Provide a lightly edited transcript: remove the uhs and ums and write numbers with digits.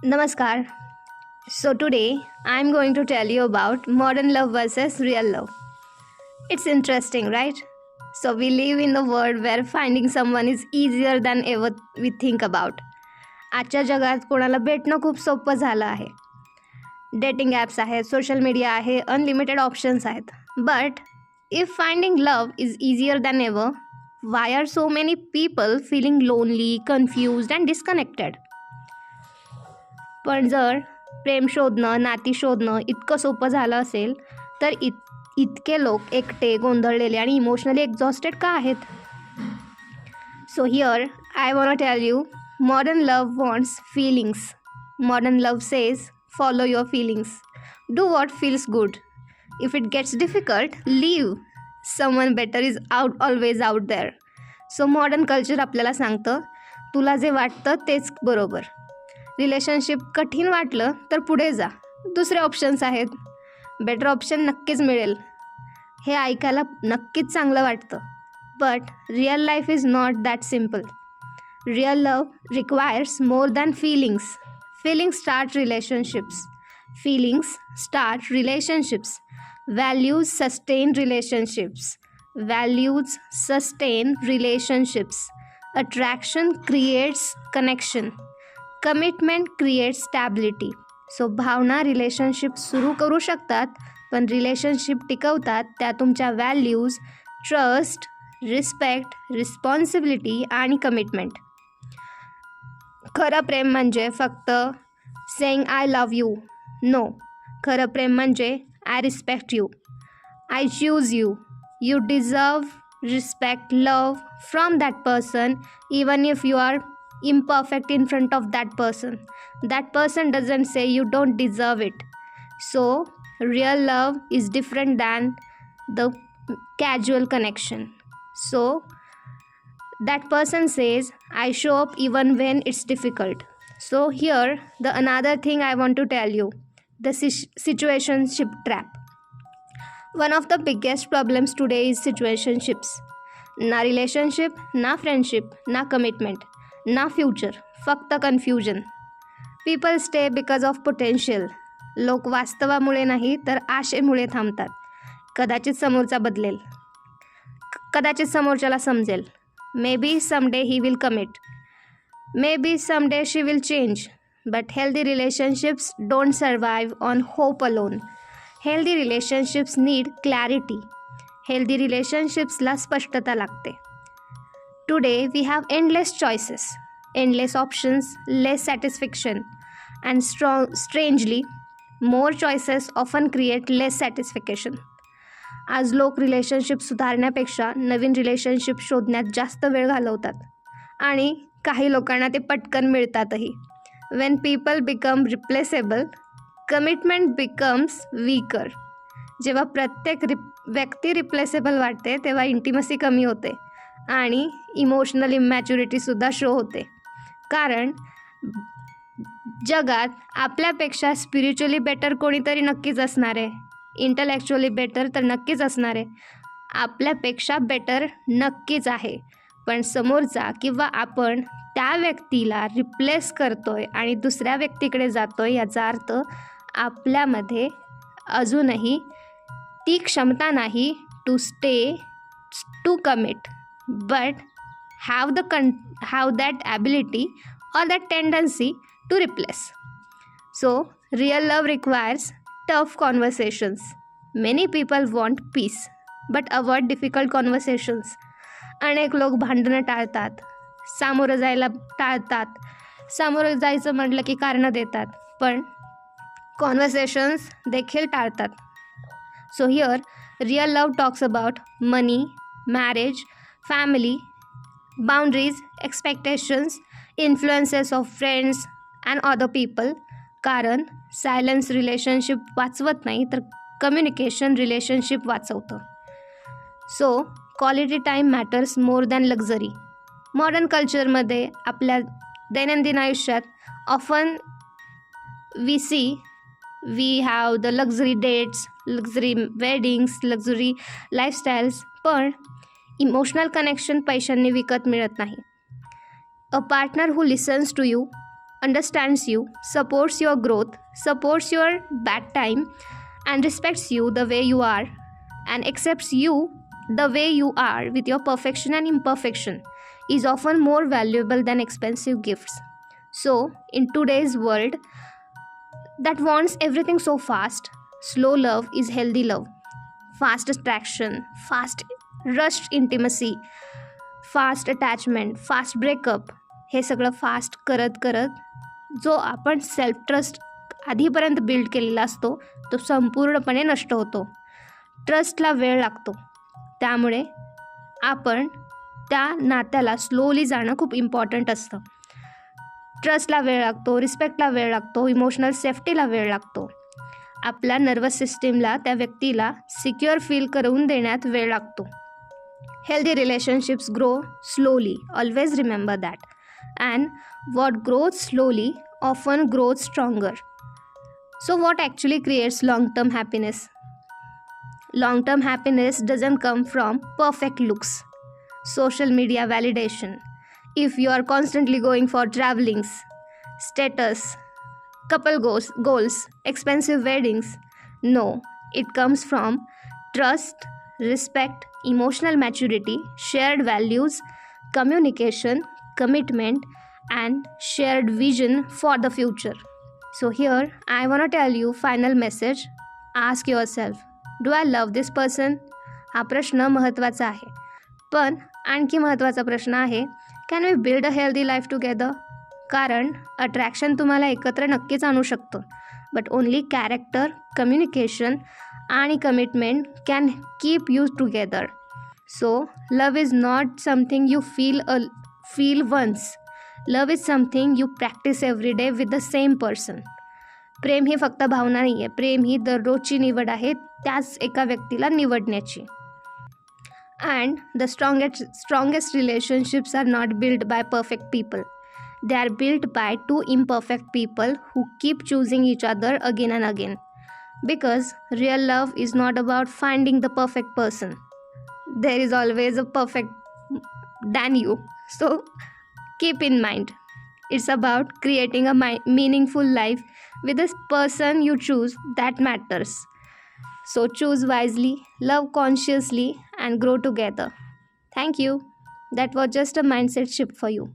Namaskar. So today I'm going to tell you about modern love versus real love. It's interesting, right? So we live in a world where finding someone is easier than ever we think about. आजच्या जगात कोणाला भेटणं खूप सोपं झालं आहे. Dating apps आहेत, social media आहे, अनलिमिटेड ऑप्शन्स आहेत. But if finding love is easier than ever, why are so many people feeling lonely, confused and disconnected? पण जर प्रेम शोधणं, नाती शोधणं इतकं सोपं झालं असेल तर इतके लोक एकटे, गोंधळलेले आणि इमोशनली एक्झॉस्टेड का आहेत? So here I want tell you, modern love wants feelings. Modern love says follow your feelings. Do what feels good. If it gets difficult, leave. Someone better is always out there. So modern culture आपल्याला सांगतं, तुला जे वाटतं तेच बरोबर. Relationship कठीण वाटलं तर पुढे जा, दुसरे ऑप्शन्स आहेत, बेटर ऑप्शन नक्कीच मिळेल. हे ऐकायला नक्कीच चांगलं वाटतं. But real life is not that simple. Real love requires more than feelings. Feelings start relationships. Feelings start relationships. Values sustain relationships. Values sustain relationships. Attraction creates connection. Commitment create stability. So भावना relationship सुरू करू शकतात, पण relationship टिकवतात त्या तुमच्या values, trust, respect, responsibility आणि commitment. खरं प्रेम म्हणजे फक्त saying I love you. No. खरं प्रेम म्हणजे I respect you. I choose you. You deserve respect, love from that person even if you are imperfect in front of that person. That person doesn't say you don't deserve it. So real love is different than the casual connection. So that person says I show up even when it's difficult. So here the another thing I want to tell you, the situationship trap. One of the biggest problems today is situationships. Na relationship, na friendship, na commitment, ना future, फक्त confusion. People stay because of potential. लोक वास्तवामुळे नाही तर आशेमुळे थांबतात. कदाचित समोरचा बदलेल, कदाचित समोरच्याला समजेल. Maybe someday he will commit, maybe someday she will change. But healthy relationships don't survive on hope alone. Healthy relationships need clarity. हेल्दी रिलेशनशिप्सला स्पष्टता लागते. Today we have endless choices, endless options, less satisfaction, and strangely, more choices often create less satisfaction. आज लोक relationship सुधारण्यापेक्षा नवीन relationship शोधण्यात जास्त वेळ घालवतात आणि काही लोकांना ते पटकन मिळतातही. When people become replaceable, commitment becomes weaker. जेव्हा प्रत्येक व्यक्ती रिप्लेसेबल वाटते तेव्हा इंटिमसी कमी होते आणि इमोशनल इमॅच्युरिटीसुद्धा शो होते. कारण जगात आपल्यापेक्षा स्पिरिच्युअली बेटर कोणीतरी नक्कीच असणार आहे, इंटलेक्च्युअली बेटर तर नक्कीच असणार आहे, आपल्यापेक्षा बेटर नक्कीच आहे. पण समोरचा किंवा आपण त्या व्यक्तीला रिप्लेस करतोय आणि दुसऱ्या व्यक्तीकडे जातोय, याचा अर्थ आपल्यामध्ये अजूनही ती क्षमता नाही to stay, to commit, but have that ability or that tendency to replace. So real love requires tough conversations. Many people want peace but avoid difficult conversations. अनेक लोक भांडणं टाळतात, सामोरं जायला टाळतात. सामोरं जायचं म्हटलं की कारणं देतात, पण कॉन्व्हर्सेशन्स देखील टाळतात. So here real love talks about money, marriage, family, boundaries, expectations, influences of friends and other people. कारण सायलेन्स रिलेशनशिप वाचवत नाही तर कम्युनिकेशन रिलेशनशिप वाचवतं. So quality time matters more than luxury. Modern कल्चरमध्ये आपल्या दैनंदिन आयुष्यात often we have the luxury dates, luxury weddings, luxury lifestyles, पण इमोशनल कनेक्शन पैशांनी विकत मिळत नाही. A partner who listens to you, understands you, supports your growth, supports your bad time, and respects you the way you are, and accepts you the way you are with your perfection and imperfection, is often more valuable than expensive gifts. So, in today's world that wants everything so fast, slow love is healthy love. Fast attraction, fast rushed intimacy, fast attachment, fast breakup, हे सगळं fast करत करत जो आपण self trust आधीपर्यंत build केलेला असतो तो संपूर्णपणे नष्ट होतो. ट्रस्टला वेळ लागतो. त्यामुळे आपण त्या नात्याला स्लोली जाणं खूप इम्पॉर्टंट असतं. ट्रस्टला वेळ लागतो, रिस्पेक्टला वेळ लागतो, इमोशनल सेफ्टीला वेळ लागतो. आपल्या नर्वस सिस्टीमला त्या व्यक्तीला सिक्युअर फील करून देण्यात वेळ लागतो. Healthy relationships grow slowly. Always remember that. And what grows slowly often grows stronger. So what actually creates long-term happiness? Long-term happiness doesn't come from perfect looks, social media validation. If you are constantly going for travelings, status, couple goals, expensive weddings, no, it comes from trust, respect, emotional maturity, shared values, communication, commitment, and shared vision for the future. So here I want to tell you final message. Ask yourself, do I love this person? हा प्रश्न महत्त्वाचा आहे. पण आणखी महत्त्वाचा प्रश्न आहे, can we build a healthy life together? कारण अट्रॅक्शन तुम्हाला एकत्र नक्कीच आणू शकतं, बट ओनली कॅरेक्टर, कम्युनिकेशन आणि commitment can keep you together. So love is not something you feel once. Love is something you practice every day with the same person. प्रेम ही फक्त भावना नाही आहे. प्रेम ही दररोजची निवड आहे, त्याच एका व्यक्तीला निवडण्याची. And the strongest relationships are not build by perfect people. They are built by two imperfect people who keep choosing each other again and again. Because real love is not about finding the perfect person. There is always a perfect than you. So keep in mind, it's about creating a meaningful life with the person you choose that matters. So choose wisely, love consciously, and grow together. Thank you. That was just a mindset shift for you.